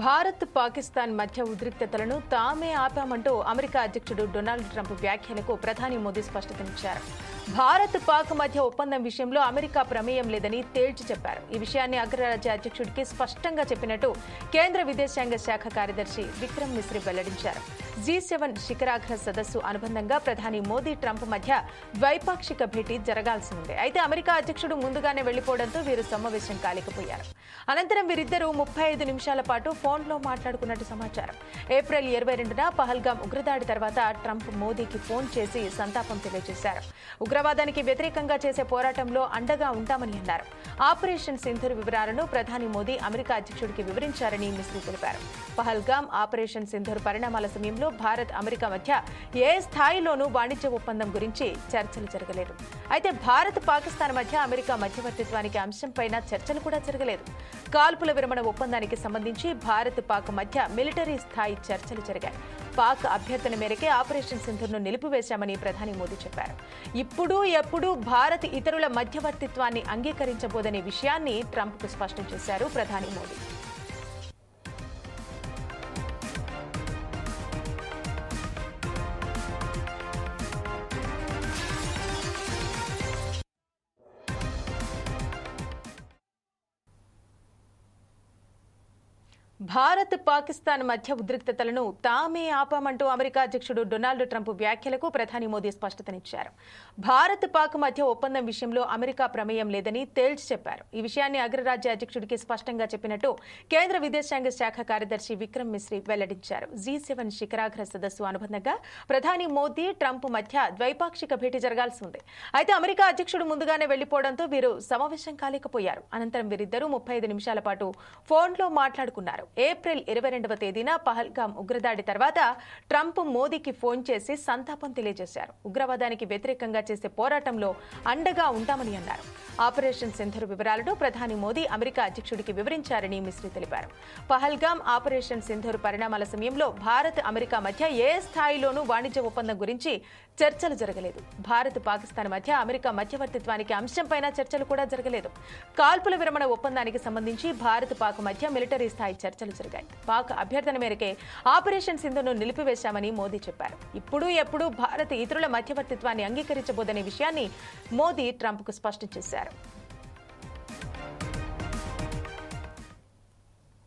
భారత్ పాకిస్తాన్ మధ్య ఉద్రిక్తతలను తామే ఆపామంటూ అమెరికా అధ్యక్షుడు డొనాల్డ్ ట్రంప్ వ్యాఖ్యలకు ప్రధాని మోదీ స్పష్టతనిచ్చారు. భారత్ పాక్ మధ్య ఒప్పందం విషయంలో అమెరికా ప్రమేయం లేదని తేల్చి చెప్పారు. ఈ విషయాన్ని అగ్రరాజ్య అధ్యక్షుడికి స్పష్టంగా చెప్పినట్టు కేంద్ర విదేశాంగ శాఖ కార్యదర్శి విక్రమ్ మిశ్రీ వెల్లడించారు. G7 శిఖరాగ్ర సదస్సు అనుబంధంగా ప్రధాని మోదీ ట్రంప్ మధ్య ద్వైపాక్షిక భేటీ జరగాల్సి ఉంది. అయితే అమెరికా అధ్యక్షుడు ముందుగానే వెళ్లిపోవడంతో వీరు సమావేశం కాలేకపోయారు. అనంతరం వీరిద్దరూ 35 నిమిషాల పాటు ఫోన్లో మాట్లాడుకున్నట్టు సమాచారం. ఏప్రిల్ 22న పహల్గాం ఉగ్రదాడి తర్వాత ట్రంప్ మోదీకి ఫోన్ చేసి సంతాపం తెలియజేశారు. ఉగ్రవాదానికి వ్యతిరేకంగా చేసే పోరాటంలో అండగా ఉంటామని అన్నారు. ఆపరేషన్ సింధూర్ వివరాలను ప్రధాని మోదీ అమెరికా అధ్యక్షుడికి వివరించారని మిశ్రీ తెలిపారు. పహల్గాం ఆపరేషన్ సింధూర్ పరిణామాల సమయంలో భారత్ అమెరికా మధ్య ఏ స్థాయిలోనూ వాణిజ్య ఒప్పందం గురించి చర్చలు జరగలేదు. అయితే భారత్ పాకిస్తాన్ మధ్య అమెరికా మధ్యవర్తిత్వానికి అంశంపైన చర్చలు కూడా జరగలేదు. కాల్పుల విరమణ ఒప్పందానికి సంబంధించి భారత్ పాక్ మధ్య మిలిటరీ స్థాయి చర్చలు జరిగాయి. పాక్ అభ్యర్థన మేరకే ఆపరేషన్ సింధూర్ను నిలిపివేశామని ప్రధాని మోదీ చెప్పారు. ఇప్పుడు ఎప్పుడు భారత్ ఇతరుల మధ్యవర్తిత్వాన్ని అంగీకరించబోదనే విషయాన్ని ట్రంప్కు స్పష్టం చేశారు ప్రధాని మోదీ. భారత్ పాకిస్తాన్ మధ్య ఉద్రిక్తతలను తామే ఆపామంటూ అమెరికా అధ్యక్షుడు డొనాల్డ్ ట్రంప్ వ్యాఖ్యలకు ప్రధాని మోదీ స్పష్టతనిచ్చారు. భారత్ పాక్ మధ్య ఒప్పందం విషయంలో అమెరికా ప్రమేయం లేదని తేల్చి చెప్పారు. ఈ విషయాన్ని అగ్రరాజ్య అధ్యక్షుడికి స్పష్టంగా చెప్పినట్టు కేంద్ర విదేశాంగ శాఖ కార్యదర్శి విక్రమ్ మిశ్రీ వెల్లడించారు. G7 శిఖరాగ్ర సదస్సు అనుబంధంగా ప్రధాని మోదీ ట్రంప్ మధ్య ద్వైపాక్షిక భేటీ జరగాల్సి ఉంది. అయితే అమెరికా అధ్యక్షుడు ముందుగానే వెళ్లిపోవడంతో వీరు సమావేశం కాలేకపోయారు. అనంతరం వీరిద్దరూ 35 నిమిషాల పాటు ఫోన్లో మాట్లాడుకున్నారు. ఏప్రిల్ 22వ తేదీన పహల్గాం ఉగ్రదాడి తర్వాత ట్రంప్ మోదీకి ఫోన్ చేసి సంతాపం తెలియజేశారు. ఉగ్రవాదానికి వ్యతిరేకంగా చేసే పోరాటంలో అండగా ఉంటామని అన్నారు. ఆపరేషన్ సింధూర్ వివరాలను ప్రధాని మోదీ అమెరికా అధ్యక్షుడికి వివరించారని మిశ్రీ తెలిపారు. పహల్గాం ఆపరేషన్ సింధూర్ పరిణామాల సమయంలో భారత్ అమెరికా మధ్య ఏ స్థాయిలోనూ వాణిజ్య ఒప్పందం గురించి చర్చలు జరగలేదు. భారత్ పాకిస్తాన్ మధ్య అమెరికా మధ్యవర్తిత్వానికి అంశంపైన చర్చలు కూడా జరగలేదు. కాల్పుల విరమణ ఒప్పందానికి సంబంధించి భారత్ పాక్ మధ్య మిలిటరీ స్థాయి చర్చలు జరిగాయి. పాక్ అభ్యర్థన మేరకే ఆపరేషన్ సింధూర్ను నిలిపివేశామని మోదీ చెప్పారు. ఇప్పుడు ఎప్పుడు భారత్ ఇతరుల మధ్యవర్తిత్వాన్ని అంగీకరించబోదనే విషయాన్ని మోదీ ట్రంప్కు స్పష్టం చేశారు.